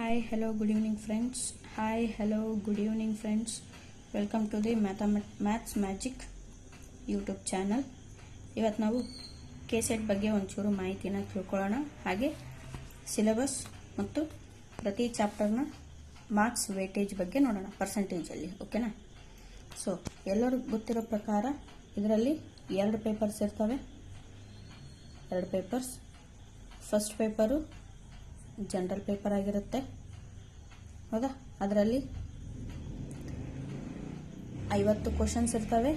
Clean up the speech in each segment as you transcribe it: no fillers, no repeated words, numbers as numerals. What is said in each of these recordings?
Hi, hello, good evening, friends. Hi, hello, good evening, friends. Welcome to the Maths Magic YouTube channel. ಇವತ್ತು ನಾವು KSET ಬಗ್ಗೆ ಒಂಚೂರು ಮಾಹಿತಿನ ತಿಳ್ಕೊಳ್ಳೋಣ. ಹಾಗೆ ಸಿಲೆಬಸ್ ಮತ್ತು ಪ್ರತಿ ಚಾಪ್ಟರ್ನ ಮಾರ್ಕ್ಸ್ ವೇಟೇಜ್ ಬಗ್ಗೆ ನೋಡೋಣ ಪರ್ಸೆಂಟೇಜಲ್ಲಿ. ಓಕೆನಾ? ಸೊ ಎಲ್ಲರಿಗೂ ಗೊತ್ತಿರೋ ಪ್ರಕಾರ ಇದರಲ್ಲಿ 2 ಪೇಪರ್ಸ್ ಇರ್ತವೆ. 2 papers. First paper general paper ಆಗಿರುತ್ತೆ. ಹೌದಾ? ಅದರಲ್ಲಿ 50 ಕ್ವಶನ್ಸ್ ಇರ್ತವೆ.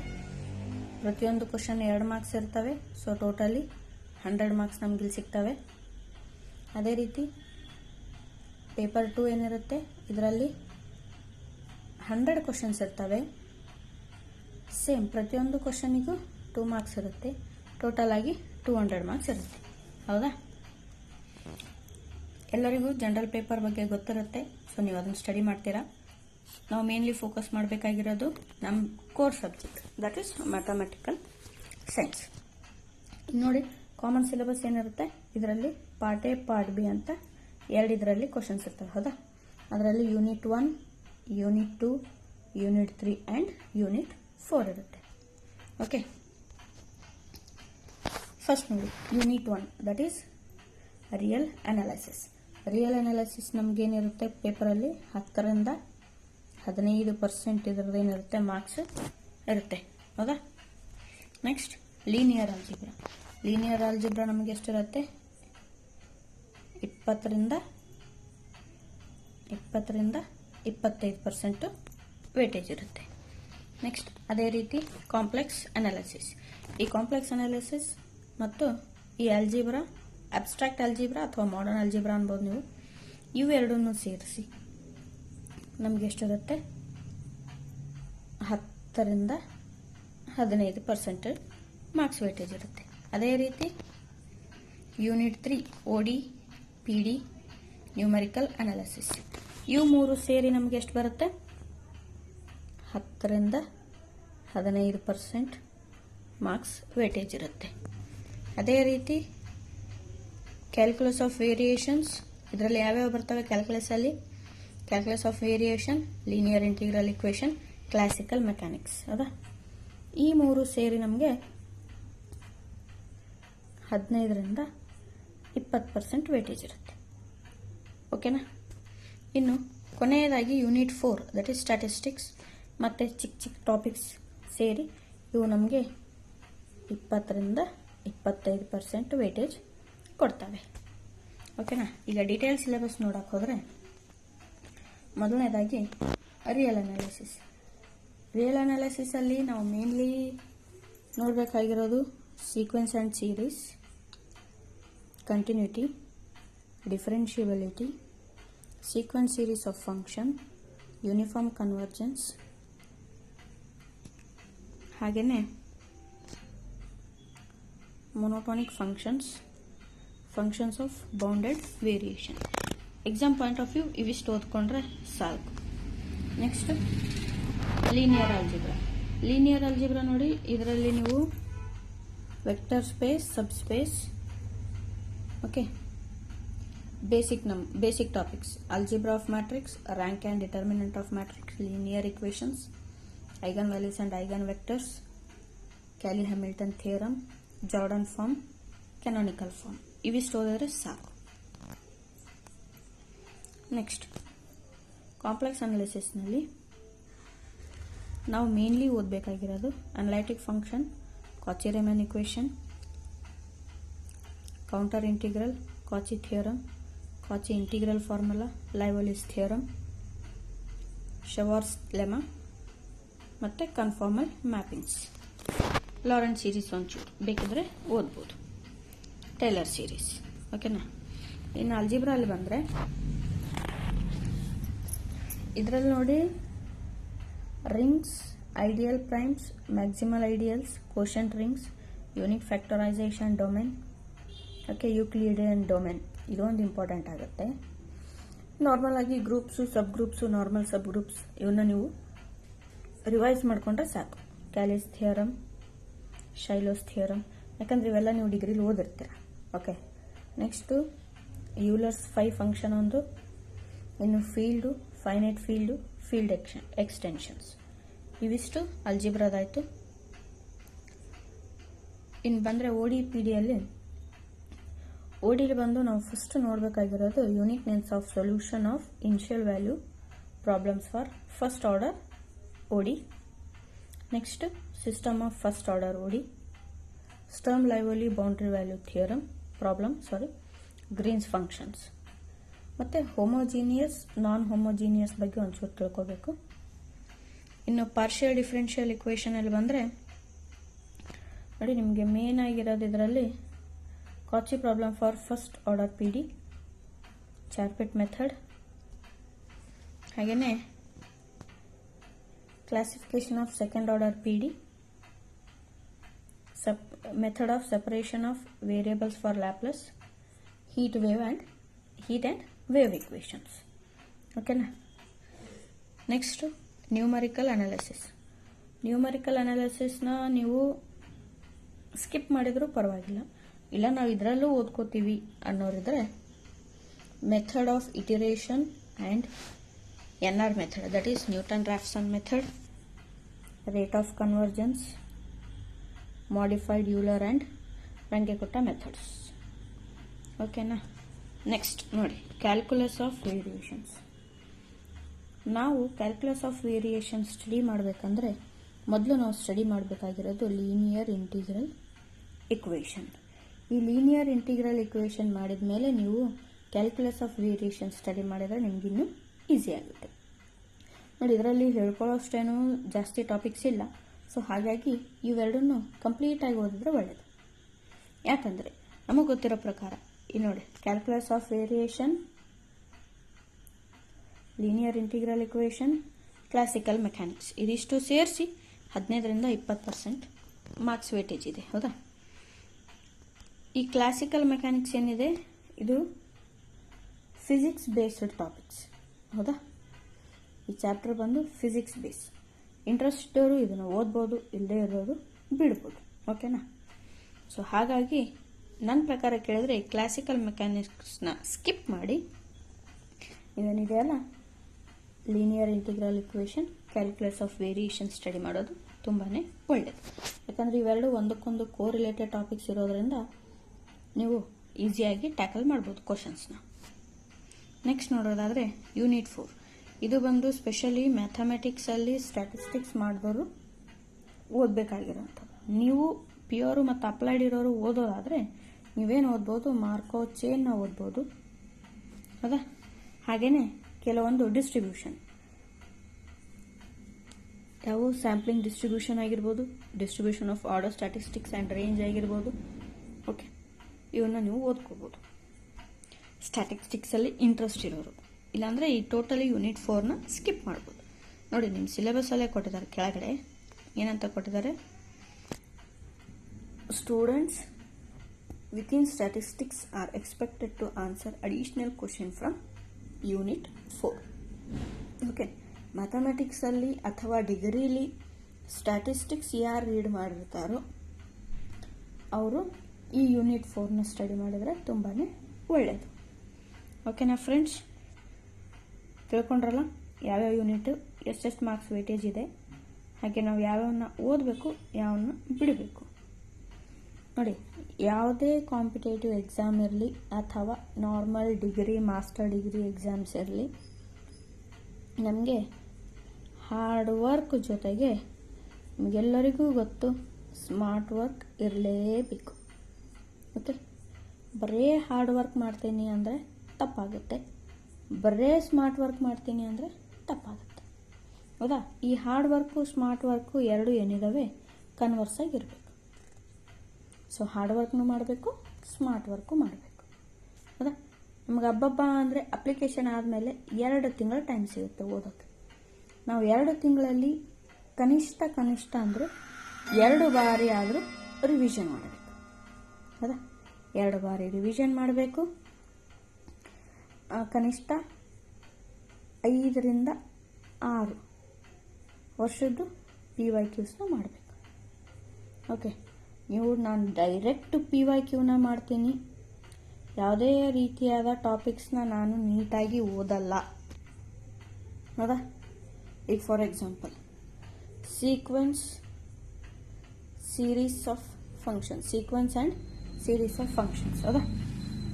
ಪ್ರತಿಯೊಂದು ಕ್ವಶನ್ 2 ಮಾರ್ಕ್ಸ್ ಇರ್ತವೆ. ಸೊ ಟೋಟಲಿ 100 ಮಾರ್ಕ್ಸ್ ನಮ್ಗೆ ಇಲ್ಲಿ ಸಿಗ್ತವೆ. ಅದೇ ರೀತಿ ಪೇಪರ್ 2 ಏನಿರುತ್ತೆ, ಇದರಲ್ಲಿ 100 ಕ್ವಶನ್ಸ್ ಇರ್ತವೆ. ಸೇಮ್ ಪ್ರತಿಯೊಂದು ಕ್ವಶನಿಗೂ 2 ಮಾರ್ಕ್ಸ್ ಇರುತ್ತೆ. ಟೋಟಲ್ ಆಗಿ 200 ಮಾರ್ಕ್ಸ್ ಇರುತ್ತೆ. ಹೌದಾ? ಎಲ್ಲರಿಗೂ ಜನರಲ್ ಪೇಪರ್ ಬಗ್ಗೆ ಗೊತ್ತಿರುತ್ತೆ. ಸೊ ನೀವು ಅದನ್ನು ಸ್ಟಡಿ ಮಾಡ್ತೀರಾ. ನಾವು ಮೇನ್ಲಿ ಫೋಕಸ್ ಮಾಡಬೇಕಾಗಿರೋದು ನಮ್ಮ core subject, that is mathematical science. ನೋಡಿ, ಕಾಮನ್ ಸಿಲೆಬಸ್ ಏನಿರುತ್ತೆ, ಇದರಲ್ಲಿ ಪಾರ್ಟ್ ಎ ಪಾರ್ಟ್ ಬಿ ಅಂತ 2 ಇದರಲ್ಲಿ ಕ್ವಶನ್ಸ್ ಇರ್ತವೆ. ಹೌದಾ? ಅದರಲ್ಲಿ unit 1, unit 2, unit 3 and unit 4 ಇರುತ್ತೆ. ಓಕೆ, ಫಸ್ಟ್ ನೋಡಿ unit 1, that is real analysis. Real analysis ನಮಗೇನಿರುತ್ತೆ ಪೇಪರಲ್ಲಿ 10ರಿಂದ 15% ಇದರದ್ದೇನಿರುತ್ತೆ ಮಾರ್ಕ್ಸ್ ಇರುತ್ತೆ. ಹೌದಾ? Next linear algebra. Linear algebra ನಮಗೆ ಎಷ್ಟಿರುತ್ತೆ? 20ರಿಂದ 25% ವೇಟೇಜ್ ಇರುತ್ತೆ. ನೆಕ್ಸ್ಟ್ ಅದೇ ರೀತಿ ಕಾಂಪ್ಲೆಕ್ಸ್ ಅನಾಲಿಸಿಸ್. ಈ ಕಾಂಪ್ಲೆಕ್ಸ್ ಅನಾಲಿಸಿಸ್ ಮತ್ತು ಈ ಆಲ್ಜಿಬ್ರಾ, ಅಬ್ಸ್ಟ್ರಾಕ್ಟ್ ಆಲ್ಜಿಬ್ರಾ ಅಥವಾ ಮಾಡರ್ನ್ ಆಲ್ಜಿಬ್ರಾ ಅನ್ಬೋದು ನೀವು, ಇವೆರಡನ್ನೂ ಸೇರಿಸಿ ನಮಗೆ ಎಷ್ಟಿರುತ್ತೆ? 10ರಿಂದ 15% ಮಾರ್ಕ್ಸ್ ವೇಟೇಜ್ ಇರುತ್ತೆ. ಅದೇ ರೀತಿ unit 3 OD, PD, numerical analysis, ಇವು 3 ಸೇರಿ ನಮಗೆ ಎಷ್ಟು ಬರುತ್ತೆ? 10ರಿಂದ 15% ಮಾರ್ಕ್ಸ್ ವೇಟೇಜ್ ಇರುತ್ತೆ. ಅದೇ ರೀತಿ ಕ್ಯಾಲ್ಕುಲಸ್ ಆಫ್ ವೇರಿಯೇಷನ್ಸ್, ಇದರಲ್ಲಿ ಯಾವ್ಯಾವ ಬರ್ತವೆ ಕ್ಯಾಲ್ಕುಲಸಲ್ಲಿ? Calculus of variation, linear integral equation, classical mechanics. ಹೌದಾ? ಈ 3 ಸೇರಿ ನಮಗೆ 15ರಿಂದ 20% ವೇಟೇಜ್ ಇರುತ್ತೆ. ಓಕೆನಾ? ಇನ್ನು ಕೊನೆಯದಾಗಿ ಯೂನಿಟ್ 4, ದಟ್ ಈಸ್ ಸ್ಟ್ಯಾಟಿಸ್ಟಿಕ್ಸ್, ಮತ್ತು ಚಿಕ್ಕ ಟಾಪಿಕ್ಸ್ ಸೇರಿ ಇವು ನಮಗೆ 20ರಿಂದ 25% ವೇಟೇಜ್ ಕೊಡ್ತವೆ. ಓಕೆನಾ? ಈಗ ಡೀಟೇಲ್ ಸಿಲೆಬಸ್ ನೋಡಕ್ಕೆ ಹೋದರೆ, ಮೊದಲನೇದಾಗಿ ರಿಯಲ್ ಅನಾಲಿಸಿಸ್. ರಿಯಲ್ ಅನಾಲಿಸಿಸಲ್ಲಿ ನಾವು ಮೇನ್ಲಿ ನೋಡಬೇಕಾಗಿರೋದು sequence and series, continuity, differentiability, sequence series of function, uniform convergence, ಹಾಗೆಯೇ monotonic functions of bounded variation. Exam point of view ಇವಿಷ್ಟು ಓದ್ಕೊಂಡ್ರೆ ಸಾಕು. Next linear algebra. Linear algebra ನೋಡಿ, ಇದರಲ್ಲಿ ನೀವು vector space, subspace, okay, basic topics, algebra of matrix, rank and determinant of matrix, linear equations, eigenvalues and eigenvectors, Cayley Hamilton theorem, Jordan form, canonical form, ಇವಿಷ್ಟು ಓದಿದ್ರೆ ಸಾಕು. Next complex ಅನಾಲಿಸಿಸ್ನಲ್ಲಿ ನಾವು mainly ಓದಬೇಕಾಗಿರೋದು analytic function, Cauchy Riemann equation, contour integral, Cauchy theorem, Cauchy integral formula, Liouville's theorem, Schwarz lemma, ಮತ್ತು conformal ಮ್ಯಾಪಿಂಗ್ಸ್. Laurent series ಒಂಚೂರು ಬೇಕಿದ್ರೆ ಓದ್ಬೋದು, ಟೇಲರ್ ಸೀರೀಸ್. ಓಕೆನಾ? ಇನ್ನು ಆಲ್ಜಿಬ್ರಾ ಅಲ್ಲಿ ಬಂದರೆ, ಇದರಲ್ಲಿ ನೋಡಿ rings, ideal primes, maximal ideals, quotient rings, unique factorisation domain, okay, Euclidean domain, ಇದೊಂದು ಇಂಪಾರ್ಟೆಂಟ್ ಆಗುತ್ತೆ. ನಾರ್ಮಲ್ ಆಗಿ ಗ್ರೂಪ್ಸು, ಸಬ್ ಗ್ರೂಪ್ಸು, ನಾರ್ಮಲ್ ಸಬ್ ಗ್ರೂಪ್ಸ್, ಇವನ್ನ ನೀವು ರಿವೈಸ್ ಮಾಡಿಕೊಂಡ್ರೆ ಸಾಕು. ಕ್ಯಾಲಿಸ್ ಥಿಯರಮ್, ಶೈಲೋಸ್ ಥಿಯರಮ್, ಯಾಕಂದರೆ ಇವೆಲ್ಲ ನೀವು ಡಿಗ್ರಿಲಿ ಓದಿರ್ತೀರ. ಓಕೆ, ನೆಕ್ಸ್ಟು ಯೂಲರ್ಸ್ 5 ಫಂಕ್ಷನ್ ಒಂದು, ಇನ್ನು field, finite field, field extensions, ಇವಿಷ್ಟು ಅಲ್ಜಿಬ್ರಾದಾಯಿತು. ಇನ್ನು ಬಂದರೆ ODPDಯಲ್ಲಿ ಬಂದು ನಾವು ಫಸ್ಟ್ ನೋಡಬೇಕಾಗಿರೋದು uniqueness of solution of initial value problems for first order OD. Next system of first order OD, Sturm Liouville boundary value theorem problem, Green's functions, ಮತ್ತು homogeneous non homogeneous ಬಗ್ಗೆ ಒಂಚೂರು ತಿಳ್ಕೋಬೇಕು. ಇನ್ನು ಪಾರ್ಷಿಯಲ್ ಡಿಫರೆನ್ಷಿಯಲ್ ಇಕ್ವೇಷನಲ್ಲಿ ಬಂದರೆ ನೋಡಿ, ನಿಮಗೆ main ಆಗಿರೋದು ಇದರಲ್ಲಿ Cauchy problem for first order PD, Charpit method, ಹಾಗೆಯೇ classification of second order PD, method of separation of variables for Laplace, heat and wave equations. ಓಕೆನಾ. Next numerical analysis. ನ್ಯೂಮರಿಕಲ್ ಅನಾಲಿಸಿಸ್ನ ನೀವು skip ಮಾಡಿದರೂ ಪರವಾಗಿಲ್ಲ, ಇಲ್ಲ ನಾವು ಇದರಲ್ಲೂ ಓದ್ಕೋತೀವಿ ಅನ್ನೋರಿದ್ರೆ method of iteration and NR method, that is Newton Raphson method, rate of convergence, modified Euler and Runge Kutta methods. ಓಕೆನಾ. ನೆಕ್ಸ್ಟ್ ನೋಡಿ, ಕ್ಯಾಲ್ಕುಲಸ್ ಆಫ್ ವೇರಿಯೇಷನ್ಸ್. ನಾವು ಕ್ಯಾಲ್ಕುಲಸ್ ಆಫ್ ವೇರಿಯೇಷನ್ ಸ್ಟಡಿ ಮಾಡಬೇಕಂದ್ರೆ ಮೊದಲು ನಾವು ಸ್ಟಡಿ ಮಾಡಬೇಕಾಗಿರೋದು ಲೀನಿಯರ್ ಇಂಟಿಗ್ರಲ್ ಇಕ್ವೇಷನ್. ಈ ಲೀನಿಯರ್ ಇಂಟಿಗ್ರಲ್ ಇಕ್ವೇಷನ್ ಮಾಡಿದ ಮೇಲೆ ನೀವು ಕ್ಯಾಲ್ಕುಲಸ್ ಆಫ್ ವೇರಿಯೇಷನ್ ಸ್ಟಡಿ ಮಾಡಿದರೆ ನಿಮಗಿನ್ನೂ ಈಸಿ ಆಗುತ್ತೆ. ನೋಡಿ, ಇದರಲ್ಲಿ ಹೇಳ್ಕೊಳ್ಳೋಷ್ಟೇನೂ ಜಾಸ್ತಿ ಟಾಪಿಕ್ಸ್ ಇಲ್ಲ. ಸೊ ಹಾಗಾಗಿ ಇವೆರಡನ್ನೂ ಕಂಪ್ಲೀಟಾಗಿ ಓದಿದ್ರೆ ಒಳ್ಳೆಯದು. ಯಾಕಂದರೆ ನಮಗೆ ಗೊತ್ತಿರೋ ಪ್ರಕಾರ ಈ ನೋಡಿ, calculus of variation, linear integral equation, classical mechanics, ಇದಿಷ್ಟು ಸೇರಿಸಿ 15ರಿಂದ 20% ಮಾರ್ಕ್ಸ್ ವೇಟೇಜ್ ಇದೆ. ಹೌದಾ. ಈ ಕ್ಲಾಸಿಕಲ್ ಮೆಕ್ಯಾನಿಕ್ಸ್ ಏನಿದೆ ಇದು ಫಿಸಿಕ್ಸ್ ಬೇಸ್ಡ್ ಟಾಪಿಕ್ಸ್. ಹೌದಾ. ಈ ಚಾಪ್ಟರ್ ಬಂದು ಫಿಸಿಕ್ಸ್ ಬೇಸ್. ಇಂಟ್ರೆಸ್ಟ್ ಇದ್ದವರು ಇದನ್ನು ಓದ್ಬೋದು, ಇಲ್ಲದೇ ಇರೋರು ಬಿಡ್ಬೋದು. ಓಕೆನಾ. ಸೊ ಹಾಗಾಗಿ ನನ್ನ ಪ್ರಕಾರ ಕೇಳಿದ್ರೆ ಈ ಕ್ಲಾಸಿಕಲ್ ಮೆಕ್ಯಾನಿಕ್ಸ್ನ ಸ್ಕಿಪ್ ಮಾಡಿ ಇವೇನಿದೆಯಲ್ಲ linear integral equation, calculus of variation study ಮಾಡೋದು ತುಂಬಾ ಒಳ್ಳೆಯದು. ಯಾಕಂದರೆ ಇವೆರಡು ಒಂದಕ್ಕೊಂದು ಕೋರಿಲೇಟೆಡ್ ಟಾಪಿಕ್ಸ್ ಇರೋದ್ರಿಂದ ನೀವು ಈಸಿಯಾಗಿ ಟ್ಯಾಕಲ್ ಮಾಡ್ಬೋದು ಕ್ವಶನ್ಸ್ನ. ನೆಕ್ಸ್ಟ್ ನೋಡೋದಾದರೆ ಯೂನಿಟ್ 4. ಇದು ಬಂದು ಸ್ಪೆಷಲಿ ಮ್ಯಾಥಮೆಟಿಕ್ಸಲ್ಲಿ ಸ್ಟ್ಯಾಟಿಸ್ಟಿಕ್ಸ್ ಮಾಡಿದವರು ಓದಬೇಕಾಗಿರೋಂಥದ್ದು. ನೀವು ಪ್ಯೂರು ಮತ್ತು ಅಪ್ಲೈಡ್ ಇರೋರು ಓದೋದಾದರೆ ನೀವೇನು ಓದ್ಬೋದು, ಮಾರ್ಕೋ ಚೇನ್ನ ಓದ್ಬೋದು. ಹೌದಾ. ಹಾಗೆಯೇ ಕೆಲವೊಂದು ಡಿಸ್ಟ್ರಿಬ್ಯೂಷನ್, ಯಾವ ಸ್ಯಾಂಪ್ಲಿಂಗ್ ಡಿಸ್ಟ್ರಿಬ್ಯೂಷನ್ ಆಗಿರ್ಬೋದು, distribution of order statistics and range ಆಗಿರ್ಬೋದು. ಓಕೆ, ಇವನ್ನ ನೀವು ಓದ್ಕೋಬೋದು ಸ್ಟ್ಯಾಟಿಸ್ಟಿಕ್ಸಲ್ಲಿ ಇಂಟ್ರೆಸ್ಟ್ ಇರೋರು. ಇಲ್ಲಾಂದರೆ ಈ ಟೋಟಲಿ ಯೂನಿಟ್ 4ನ ಸ್ಕಿಪ್ ಮಾಡ್ಬೋದು. ನೋಡಿ, ನಿಮ್ಮ ಸಿಲೆಬಸಲ್ಲೇ ಕೊಟ್ಟಿದ್ದಾರೆ, ಕೆಳಗಡೆ ಏನಂತ ಕೊಟ್ಟಿದ್ದಾರೆ, students within statistics are expected to answer additional question from unit 4. Okay. ಮ್ಯಾಥಮೆಟಿಕ್ಸಲ್ಲಿ ಅಥವಾ ಡಿಗ್ರಿಲಿ ಸ್ಟ್ಯಾಟಿಸ್ಟಿಕ್ಸ್ ಯಾರು ರೀಡ್ ಮಾಡಿರ್ತಾರೋ ಅವರು ಈ ಯೂನಿಟ್ 4ನ ಸ್ಟಡಿ ಮಾಡಿದರೆ ತುಂಬಾ ಒಳ್ಳೆಯದು. ಓಕೆನಾ ಫ್ರೆಂಡ್ಸ್, ತಿಳ್ಕೊಂಡ್ರಲ್ಲ ಯಾವ್ಯಾವ ಯೂನಿಟು ಎಷ್ಟೆಷ್ಟು ಮಾರ್ಕ್ಸ್ ವೇಟೇಜ್ ಇದೆ, ಹಾಗೆ ನಾವು ಯಾವ್ಯಾವನ್ನ ಓದಬೇಕು, ಯಾವನ್ನ ಬಿಡಬೇಕು. ನೋಡಿ, ಯಾವುದೇ ಕಾಂಪಿಟೇಟಿವ್ ಎಕ್ಸಾಮ್ ಇರಲಿ ಅಥವಾ normal degree, master degree exams ಇರಲಿ, ನಮಗೆ ಹಾರ್ಡ್ ವರ್ಕ್ ಜೊತೆಗೆ ನಿಮಗೆಲ್ಲರಿಗೂ ಗೊತ್ತು ಸ್ಮಾರ್ಟ್ ವರ್ಕ್ ಇರಲೇಬೇಕು. ಓಕೆ. ಬರೇ ಹಾರ್ಡ್ ವರ್ಕ್ ಮಾಡ್ತೀನಿ ಅಂದರೆ ತಪ್ಪಾಗುತ್ತೆ, ಬರೇ ಸ್ಮಾರ್ಟ್ ವರ್ಕ್ ಮಾಡ್ತೀನಿ ಅಂದರೆ ತಪ್ಪಾಗುತ್ತೆ. ಹೌದಾ. ಈ ಹಾರ್ಡ್ ವರ್ಕು ಸ್ಮಾರ್ಟ್ ವರ್ಕು ಎರಡು ಏನಿದಾವೆ ಕನ್ವರ್ಸ್ ಆಗಿರಬೇಕು. ಸೊ ಹಾರ್ಡ್ ವರ್ಕ್ನೂ ಮಾಡಬೇಕು, ಸ್ಮಾರ್ಟ್ ವರ್ಕು ಮಾಡಬೇಕು. ಹೌದಾ. ನಮ್ಗೆ ಹಬ್ಬಬ್ಬ ಅಂದರೆ ಅಪ್ಲಿಕೇಶನ್ ಆದಮೇಲೆ 2 ತಿಂಗಳ ಟೈಮ್ ಸಿಗುತ್ತೆ ಓದೋಕ್ಕೆ. ನಾವು 2 ತಿಂಗಳಲ್ಲಿ ಕನಿಷ್ಠ ಅಂದರೆ 2 ಬಾರಿ ಆದರೂ ರಿವಿಷನ್ ಮಾಡಬೇಕು. ಹೌದಾ. 2 ಬಾರಿ ರಿವಿಷನ್ ಮಾಡಬೇಕು. ಕನಿಷ್ಠ 5ರಿಂದ 6 ವರ್ಷದ್ದು PYQsನ ಮಾಡಬೇಕು. ಓಕೆ. ನಾನು ಡೈರೆಕ್ಟ್ PYQನ ಮಾಡ್ತೀನಿ, ಯಾವುದೇ ರೀತಿಯಾದ ಟಾಪಿಕ್ಸ್ನ ನಾನು ನೀಟಾಗಿ ಓದಲ್ಲ ಹೌದಾ? ಈಗ for example sequence series of functions, sequence and series of functions. ಹೌದಾ?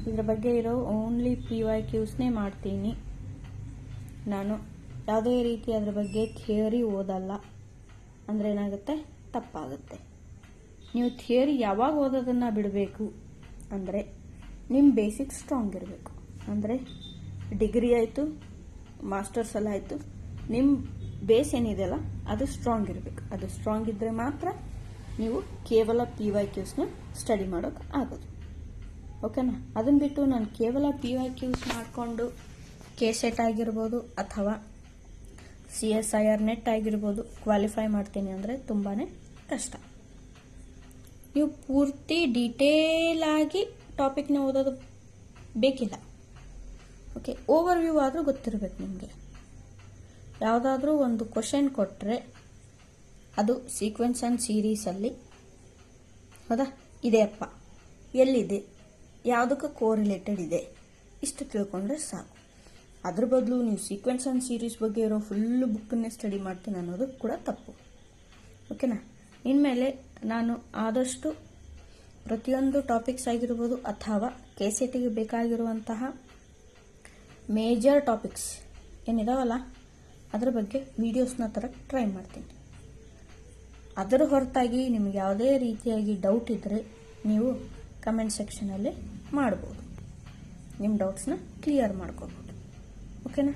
ಇದ್ರ ಬಗ್ಗೆ ಇರೋ ಓನ್ಲಿ PYQsನೇ ಮಾಡ್ತೀನಿ ನಾನು. ಯಾವುದೇ ರೀತಿ ಅದ್ರ ಬಗ್ಗೆ ಥಿಯರಿ ಓದಲ್ಲ. ಅಂದರೆ ಏನಾಗುತ್ತೆ, ತಪ್ಪಾಗುತ್ತೆ. ನೀವು ಥಿಯರಿ ಯಾವಾಗ ಓದೋದನ್ನು ಬಿಡಬೇಕು ಅಂದರೆ ನಿಮ್ಮ ಬೇಸಿಕ್ ಸ್ಟ್ರಾಂಗ್ ಇರಬೇಕು. ಅಂದರೆ ಡಿಗ್ರಿ ಆಯಿತು, ಮಾಸ್ಟರ್ಸ್ ಎಲ್ಲ ಆಯಿತು, ನಿಮ್ಮ ಬೇಸ್ ಏನಿದೆಯಲ್ಲ ಅದು ಸ್ಟ್ರಾಂಗ್ ಇರಬೇಕು. ಅದು ಸ್ಟ್ರಾಂಗ್ ಇದ್ದರೆ ಮಾತ್ರ ನೀವು ಕೇವಲ PYQsನ ಸ್ಟಡಿ ಮಾಡೋಕೆ ಆಗೋದು. ಓಕೆನಾ? ಅದನ್ನು ಬಿಟ್ಟು ನಾನು ಕೇವಲ PYQs ಮಾಡಿಕೊಂಡು KCET ಆಗಿರ್ಬೋದು ಅಥವಾ CSIR ನೆಟ್ ಆಗಿರ್ಬೋದು ಕ್ವಾಲಿಫೈ ಮಾಡ್ತೀನಿ ಅಂದರೆ ತುಂಬಾ ಕಷ್ಟ. ನೀವು ಪೂರ್ತಿ ಡೀಟೇಲ್ ಆಗಿ ಟಾಪಿಕ್ನ ಓದೋದು ಬೇಕಿಲ್ಲ. ಓಕೆ, ಓವರ್ ವ್ಯೂ ಆದರೂ ಗೊತ್ತಿರಬೇಕು ನಿಮಗೆ. ಯಾವುದಾದ್ರೂ ಒಂದು ಕ್ವಶನ್ ಕೊಟ್ಟರೆ ಅದು ಸೀಕ್ವೆನ್ಸ್ ಆ್ಯಂಡ್ ಸೀರೀಸಲ್ಲಿ, ಹೌದಾ, ಇದೆಯಪ್ಪ, ಎಲ್ಲಿದೆ, ಯಾವುದಕ್ಕೆ ಕೋರಿಲೇಟೆಡ್ ಇದೆ, ಇಷ್ಟು ತಿಳ್ಕೊಂಡ್ರೆ ಸಾಕು. ಅದ್ರ ಬದಲು ನೀವು ಸೀಕ್ವೆನ್ಸ್ ಆ್ಯಂಡ್ ಸೀರೀಸ್ ಬಗ್ಗೆ ಇರೋ ಫುಲ್ ಬುಕ್ಕನ್ನೇ ಸ್ಟಡಿ ಮಾಡ್ತೀನಿ ಅನ್ನೋದು ಕೂಡ ತಪ್ಪು. ಓಕೆನಾ? ಇನ್ಮೇಲೆ ನಾನು ಆದಷ್ಟು ಪ್ರತಿಯೊಂದು ಟಾಪಿಕ್ಸ್ ಆಗಿರ್ಬೋದು ಅಥವಾ KCETಗೆ ಬೇಕಾಗಿರುವಂತಹ ಮೇಜರ್ ಟಾಪಿಕ್ಸ್ ಏನಿದಾವಲ್ಲ ಅದರ ಬಗ್ಗೆ ವಿಡಿಯೋಸ್ನ ತರಕ್ಕೆ ಟ್ರೈ ಮಾಡ್ತೀನಿ. ಅದರ ಹೊರತಾಗಿ ನಿಮಗೆ ಯಾವುದೇ ರೀತಿಯಾಗಿ ಡೌಟ್ ಇದ್ದರೆ ನೀವು ಕಮೆಂಟ್ ಸೆಕ್ಷನಲ್ಲಿ ಮಾಡ್ಬೋದು. ನಿಮ್ಮ ಡೌಟ್ಸ್ನ ಕ್ಲಿಯರ್ ಮಾಡ್ಕೋಬೋದು. ಓಕೆನಾ?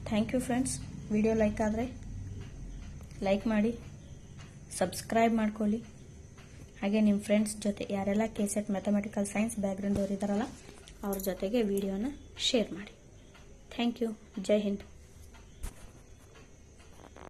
Thank you friends. Video like ಆದರೆ ಲೈಕ್ ಮಾಡಿ, ಸಬ್ಸ್ಕ್ರೈಬ್ ಮಾಡ್ಕೊಳ್ಳಿ. ಹಾಗೆ ನಿಮ್ಮ ಫ್ರೆಂಡ್ಸ್ ಜೊತೆ ಯಾರೆಲ್ಲ KCET ಮ್ಯಾಥಮೆಟಿಕಲ್ ಸೈನ್ಸ್ ಬ್ಯಾಕ್ಗ್ರೌಂಡ್ ಅವರು ಇದ್ದಾರಲ್ಲ ಅವ್ರ ಜೊತೆಗೆ ವಿಡಿಯೋನ ಶೇರ್ ಮಾಡಿ. Thank you. ಜೈ ಹಿಂದ್.